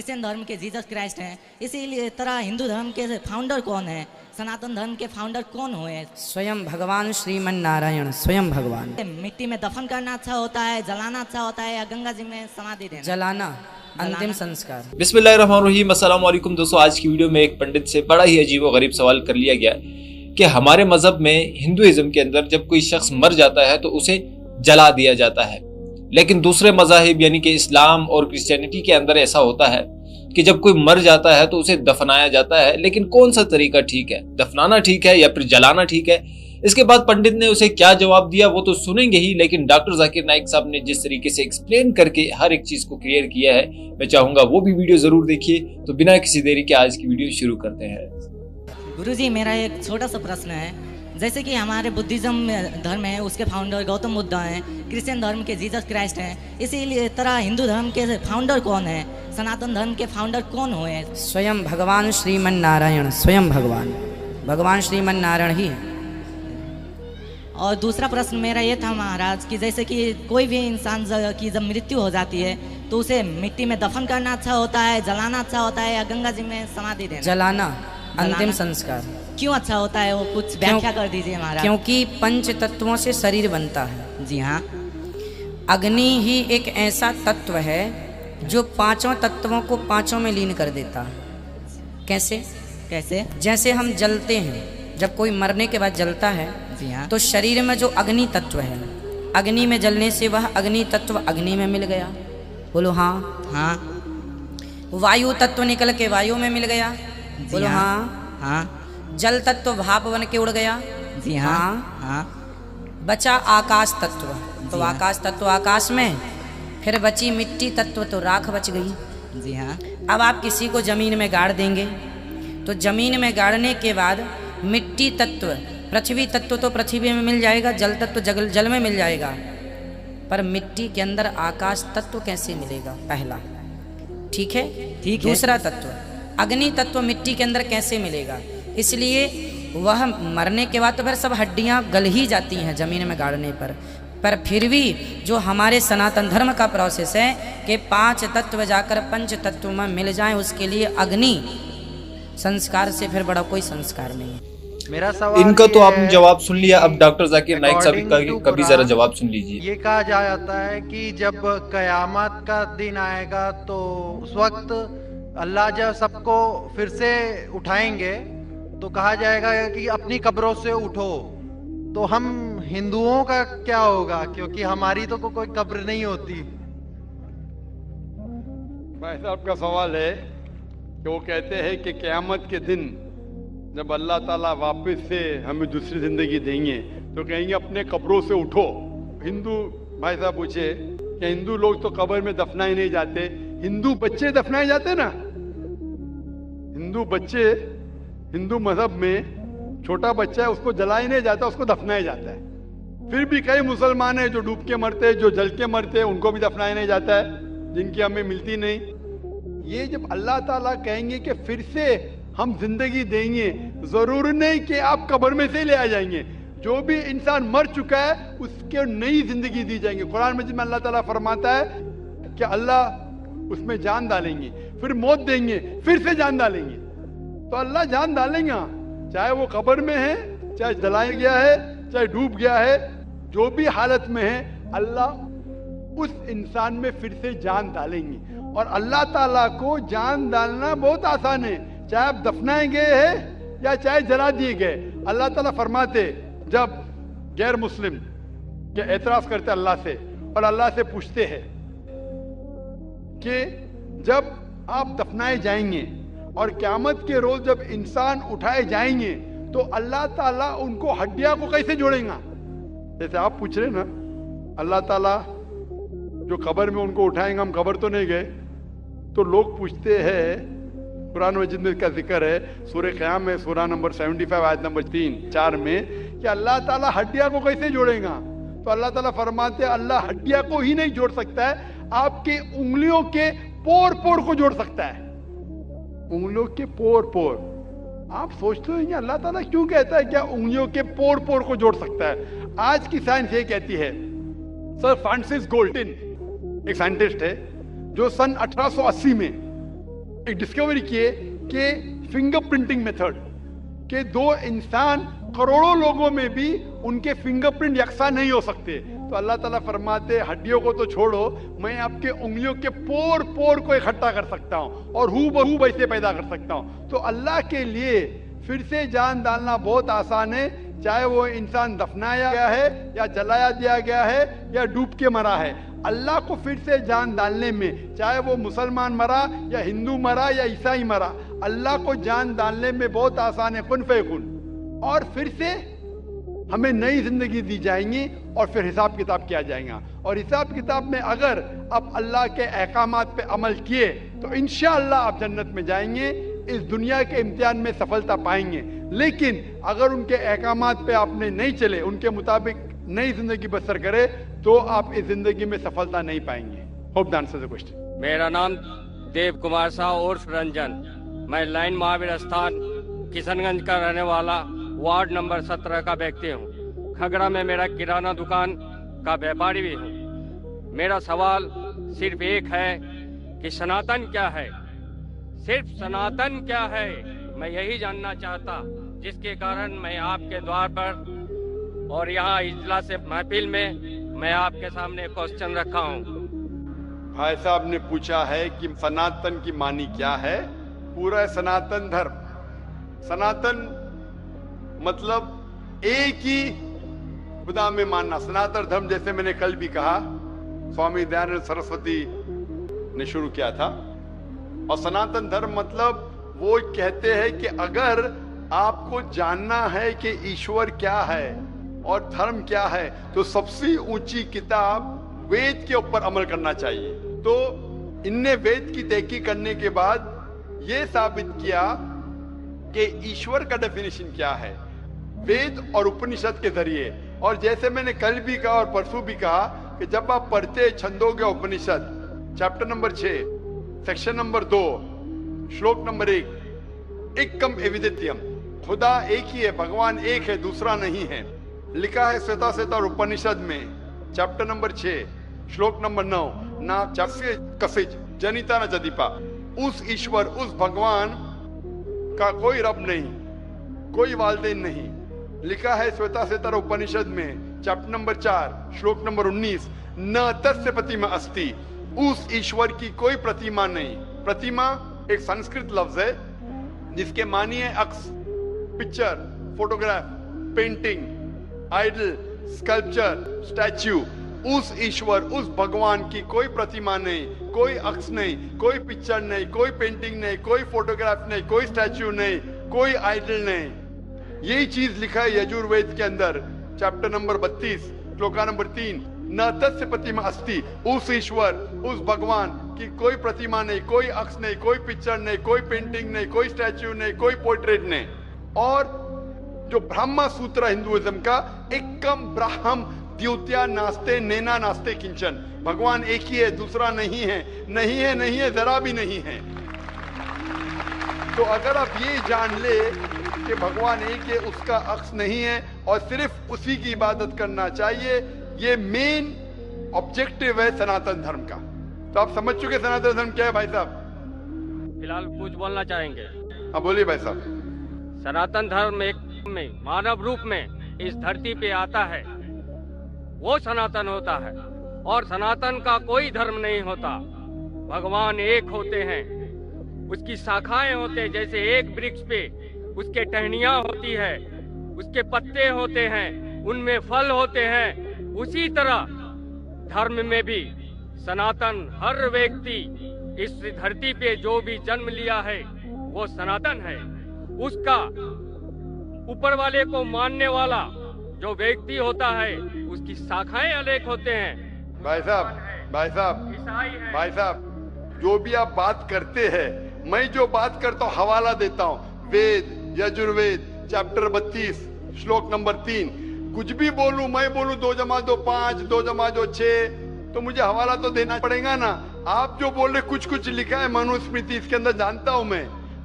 Christian धर्म के Jesus Christ हैं, इसीलिए तरह हिंदू धर्म के फाउंडर कौन है, सनातन धर्म के फाउंडर कौन हुए? स्वयं भगवान श्रीमन नारायण, स्वयं भगवान। मिट्टी में दफन करना अच्छा होता है, जलाना अच्छा होता है, या गंगा जी में समाधि देना? जलाना, अंतिम संस्कार। बिस्मिल्लाहिर्रहमानिर्रहीम। अस्सलाम वालेकुम दोस्तों, आज की वीडियो में एक पंडित से बड़ा ही अजीब और गरीब सवाल कर लिया गया कि हमारे मजहब में हिंदुइज्म के अंदर जब कोई शख्स मर जाता है तो उसे जला दिया जाता है, लेकिन दूसरे मजाहिब यानी कि इस्लाम और क्रिश्चियनिटी के अंदर ऐसा होता है कि जब कोई मर जाता है तो उसे दफनाया जाता है। लेकिन कौन सा तरीका ठीक है, दफनाना ठीक है या फिर जलाना ठीक है? इसके बाद पंडित ने उसे क्या जवाब दिया वो तो सुनेंगे ही, लेकिन डॉक्टर जाकिर नाइक साहब ने जिस तरीके से एक्सप्लेन करके हर एक चीज को क्लियर किया है, मैं चाहूंगा वो भी वीडियो जरूर देखिए। तो बिना किसी देरी के आज की वीडियो शुरू करते हैं। गुरुजी, मेरा एक छोटा सा प्रश्न है। जैसे कि हमारे बुद्धिज्म धर्म है, उसके फाउंडर गौतम बुद्ध हैं, क्रिश्चियन धर्म के जीसस क्राइस्ट हैं, इसीलिए तरह हिंदू धर्म के फाउंडर कौन है, सनातन धर्म के फाउंडर कौन हुए? स्वयं भगवान श्रीमन नारायण, स्वयं भगवान, भगवान श्रीमन नारायण ही। और दूसरा प्रश्न मेरा ये था महाराज कि जैसे कि कोई भी इंसान की जब मृत्यु हो जाती है तो उसे मिट्टी में दफन करना अच्छा होता है, जलाना अच्छा होता है, या गंगा जी में समाधि देना? जलाना, अंतिम संस्कार। क्यों अच्छा होता है वो कुछ व्याख्या कर दीजिए महाराज। क्योंकि पंच तत्वों से शरीर बनता है। जी हाँ। अग्नि ही एक ऐसा तत्व है जो पांचों तत्वों को पांचों में लीन कर देता है। कैसे? कैसे? जैसे हम जलते हैं, जब कोई मरने के बाद जलता है, जी हाँ, तो शरीर में जो अग्नि तत्व है, अग्नि में जलने से वह अग्नि तत्व अग्नि में मिल गया। बोलो हाँ। हाँ। वायु तत्व निकल के वायु में मिल गया। बोलो हाँ। हाँ। जल तत्व भाप बन के उड़ गया। जी हाँ। हाँ। बचा आकाश तत्व, तो आकाश तत्व आकाश में, फिर बची मिट्टी तत्व तो राख बच गई। जी हाँ। अब आप किसी को जमीन में गाड़ देंगे तो जमीन में गाड़ने के बाद मिट्टी तत्व, पृथ्वी तत्व तो पृथ्वी में मिल जाएगा, जल तत्व जल में मिल जाएगा, पर मिट्टी के अंदर आकाश तत्व कैसे मिलेगा? पहला, ठीक है? ठीक है। दूसरा तत्व अग्नि तत्व मिट्टी के अंदर कैसे मिलेगा? इसलिए वह मरने के बाद तो फिर सब हड्डियां गल ही जाती हैं जमीन में गाड़ने पर फिर भी जो हमारे सनातन धर्म का प्रोसेस है कि पांच तत्व जाकर पंच तत्व में मिल जाएं, उसके लिए अग्नि संस्कार से फिर बड़ा कोई संस्कार नहीं है। मेरा सवाल इनका तो आपने जवाब सुन लिया, अब डॉक्टर जाकिर नाइक साहब का भी जरा जवाब सुन लीजिए। ये कहा जाता है कि जब कयामत का दिन आएगा तो उस वक्त अल्लाह जब सबको फिर से उठाएंगे तो कहा जाएगा कि अपनी कब्रों से उठो। तो हम हिंदुओं का क्या होगा, क्योंकि हमारी तो कोई कब्र नहीं होती। भाई साहब का सवाल है कि वो कहते हैं कि क़यामत के दिन जब अल्लाह ताला वापस से हमें दूसरी जिंदगी देंगे तो कहेंगे अपने कब्रों से उठो। हिंदू भाई साहब पूछे कि हिंदू लोग तो कब्र में दफनाए नहीं जाते, हिंदू बच्चे दफनाए जाते ना। हिंदू बच्चे, हिंदू मजहब में छोटा बच्चा है उसको जलाया नहीं जाता, उसको दफनाया जाता है। फिर भी कई मुसलमान है जो डूब के मरते हैं, जो जल के मरते हैं, उनको भी दफनाया नहीं जाता है, जिनकी हमें मिलती नहीं। ये जब अल्लाह ताला कहेंगे कि फिर से हम जिंदगी देंगे, जरूर नहीं कि आप कब्र में से ले आ जाएंगे। जो भी इंसान मर चुका है उसके नई जिंदगी दी जाएंगे। कुरान मजीद में अल्लाह ताला फरमाता है कि अल्लाह उसमें जान डालेंगे, फिर मौत देंगे, फिर से जान डालेंगे। तो अल्लाह जान डालेंगे, चाहे वो कब्र में है, चाहे जलाया गया है, चाहे डूब गया है, जो भी हालत में है, अल्लाह उस इंसान में फिर से जान डालेंगे। और अल्लाह ताला को जान डालना बहुत आसान है, चाहे आप दफनाए गए हैं या चाहे जला दिए गए। अल्लाह ताला फरमाते जब गैर मुस्लिम के एतराज करते अल्लाह से और अल्लाह से पूछते हैं कि जब आप दफनाए जाएंगे और क़यामत के रोज जब इंसान उठाए जाएंगे तो अल्लाह ताला उनको हड्डियां को कैसे जोड़ेगा? जैसे आप पूछ रहे ना, अल्लाह ताला जो कब्र में उनको उठाएंगे, हम कब्र तो नहीं गए, तो लोग पूछते हैं, कुरान मजीद में इसका जिक्र है सूरह क़याम में, सूरह नंबर 75 आयत नंबर 3-4 में, कि अल्लाह ताला हड्डियां को कैसे जोड़ेगा? तो अल्लाह ताला फरमाते हैं अल्लाह हड्डियां को ही नहीं जोड़ सकता है, आपके उंगलियों के पोर पोर को जोड़ सकता है। उंगलियों के पोर पोर। आप सोचते हो अल्लाह ताला क्यों कहता है क्या उंगलियों के पोर पोर को जोड़ सकता है? आज की साइंस ये कहती है, सर फ्रांसिस गोल्टिन एक साइंटिस्ट है जो सन 1880 में एक डिस्कवरी किए कि फिंगरप्रिंटिंग मेथड के दो इंसान करोड़ों लोगों में भी उनके फिंगरप्रिंट यकसा नहीं हो सकते। तो अल्लाह ताला फरमाते हड्डियों को तो छोड़ो, मैं आपके उंगलियों के पोर पोर को इकट्ठा कर सकता हूँ और हू बहू वैसे पैदा कर सकता हूँ। तो अल्लाह के लिए फिर से जान डालना बहुत आसान है, चाहे वो इंसान दफनाया गया है या जलाया दिया गया है या डूब के मरा है। अल्लाह को फिर से जान डालने में, चाहे वो मुसलमान मरा या हिंदू मरा या ईसाई मरा, अल्लाह को जान डालने में बहुत आसान है, कुन फयकुन। और फिर से हमें नई जिंदगी दी जाएंगी और फिर हिसाब किताब किया जाएगा। और हिसाब किताब में अगर आप अल्लाह के अहकामात पे अमल किए तो इंशाअल्लाह आप जन्नत में जाएंगे, इस दुनिया के इम्तिहान में सफलता पाएंगे। लेकिन अगर उनके अहकामात पे आपने नहीं चले, उनके मुताबिक नई जिंदगी बसर करे, तो आप इस जिंदगी में सफलता नहीं पाएंगे। Hope the answer the question. मेरा नाम देव कुमार शाह उर्फ रंजन, मैं लाइन महावीर स्थान किशनगंज का रहने वाला वार्ड नंबर 17 का व्यक्ति हूँ। खगड़ा में मेरा किराना दुकान का व्यापारी भी हूँ। मेरा सवाल सिर्फ एक है कि सनातन क्या है, सिर्फ सनातन क्या है, मैं यही जानना चाहता, जिसके कारण मैं आपके द्वार पर और यहाँ इजलास महफिल में मैं आपके सामने क्वेश्चन रखा हूँ। भाई साहब ने पूछा है कि सनातन की मानी क्या है। पूरा सनातन धर्म, सनातन मतलब एक ही खुदा में मानना। सनातन धर्म जैसे मैंने कल भी कहा, स्वामी दयानंद सरस्वती ने शुरू किया था। और सनातन धर्म मतलब वो कहते हैं कि अगर आपको जानना है कि ईश्वर क्या है और धर्म क्या है, तो सबसे ऊंची किताब वेद के ऊपर अमल करना चाहिए। तो इनने वेद की तहकीक करने के बाद ये साबित किया कि ईश्वर का डेफिनेशन क्या है वेद और उपनिषद के जरिए। और जैसे मैंने कल भी कहा और परसों भी कहा कि जब आप पढ़ते छंदोग्य उपनिषद चैप्टर नंबर 6 सेक्शन नंबर 2 श्लोक नंबर 1, एकम एविदित्यम, खुदा एक ही है, भगवान एक है, दूसरा नहीं है। लिखा है श्वेताश्वेतर उपनिषद में चैप्टर नंबर 6 श्लोक नंबर 9, ना चस्य कसिच जनिता न जदीपा। उस ईश्वर, उस भगवान का कोई रब नहीं, कोई वालदेन नहीं। लिखा है श्वेताश्वेतर उपनिषद में चैप्टर नंबर 4 श्लोक नंबर 19, न तस्य प्रतिमा अस्ति, उस ईश्वर की कोई प्रतिमा नहीं। प्रतिमा एक संस्कृत लफ्ज है जिसके मानी है अक्स, picture, photograph, painting, idol, sculpture, statue. उस ईश्वर, उस भगवान की कोई प्रतिमा नहीं, कोई अक्स नहीं, कोई पिक्चर नहीं, कोई पेंटिंग नहीं, कोई फोटोग्राफ नहीं, कोई स्टैच्यू नहीं, कोई आइडल नहीं। यही चीज लिखा है यजुर्वेद के अंदर चैप्टर नंबर 32 श्लोका नंबर 3, न तस्य प्रतिमा अस्ति, उस ईश्वर, उस भगवान की कोई प्रतिमा नहीं, कोई अक्स नहीं, कोई पिक्चर नहीं, कोई पेंटिंग नहीं, कोई स्टैच्यू नहीं, कोई पोर्ट्रेट नहीं। और जो ब्रह्मा सूत्र हिंदुइज्म का, एकम ब्राह्म द्वितीया नास्ते नेना नास्ते किंचन, भगवान एक ही है, दूसरा नहीं है, नहीं है, नहीं है, जरा भी नहीं है। तो अगर आप ये जान ले कि भगवान एक है, उसका अक्स नहीं है और सिर्फ उसी की इबादत करना चाहिए, ये मेन ऑब्जेक्टिव है सनातन धर्म का। तो आप समझ चुके सनातन धर्म क्या है भाई साहब? फिलहाल कुछ बोलना चाहेंगे? हाँ बोलिए भाई साहब। सनातन धर्म एक में मानव रूप में इस धरती पे आता है, वो सनातन होता है। और सनातन का कोई धर्म नहीं होता। भगवान एक होते हैं, उसकी शाखाएं होते हैं। जैसे एक वृक्ष पे उसके टहनियां होती है, उसके पत्ते होते हैं, उनमें फल होते हैं, उसी तरह धर्म में भी सनातन, हर व्यक्ति इस धरती पे जो भी जन्म लिया है वो सनातन है। उसका ऊपर वाले को मानने वाला जो व्यक्ति होता है उसकी शाखाएं अनेक होते हैं। भाई साहब, भाई साहब, भाई साहब, जो भी आप बात करते हैं, मैं जो बात करता हूँ हवाला देता हूँ, वेद यजुर्वेद चैप्टर 32 श्लोक नंबर 3। कुछ भी बोलूं, मैं बोलूं 2 + 2 5, 2 + 2 6, तो मुझे हवाला तो देना पड़ेगा ना। आप जो बोल रहे कुछ कुछ लिखा है मनुस्मृति, इसके अंदर जानता हूं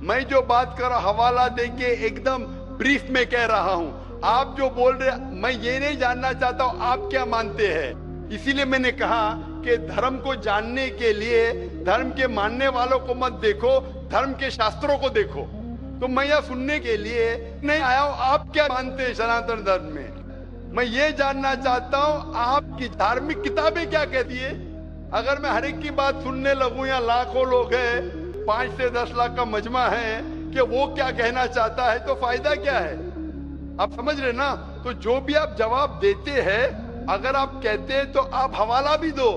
मैं जो बात कर रहा हवाला देके एकदम ब्रीफ में कह रहा हूं। आप जो बोल रहे, मैं ये नहीं जानना चाहता हूं आप क्या मानते हैं। इसीलिए मैंने कहा कि धर्म को जानने के लिए धर्म के मानने वालों को मत देखो, धर्म के शास्त्रों को देखो। तो मैं यह सुनने के लिए नहीं आया हूं आप क्या मानते हैं सनातन धर्म में। मैं ये जानना चाहता हूं आपकी धार्मिक किताबें क्या कहती है। अगर मैं हर एक की बात सुनने लगूं, या लाखों लोग हैं, 5 से 10 लाख का मजमा है, कि वो क्या कहना चाहता है, तो फायदा क्या है। आप समझ रहे ना। तो जो भी आप जवाब देते हैं, अगर आप कहते हैं तो आप हवाला भी दो।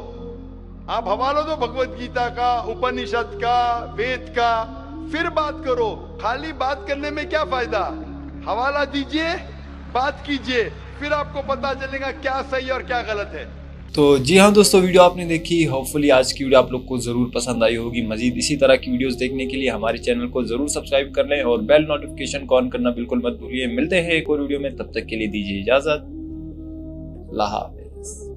आप हवाला दो भगवत गीता का, उपनिषद का, वेद का, फिर बात करो। खाली बात करने में क्या फायदा। हवाला दीजिए, बात कीजिए, फिर आपको पता चलेगा क्या सही और क्या गलत है। तो जी हाँ दोस्तों, वीडियो आपने देखी। होपफुली आज की वीडियो आप लोग को जरूर पसंद आई होगी। मजीद इसी तरह की वीडियोस देखने के लिए हमारे चैनल को जरूर सब्सक्राइब कर लें और बेल नोटिफिकेशन को ऑन करना बिल्कुल मत भूलिए। मिलते हैं एक और वीडियो में, तब तक के लिए दीजिए इजाजत। अल्लाह हाफिज।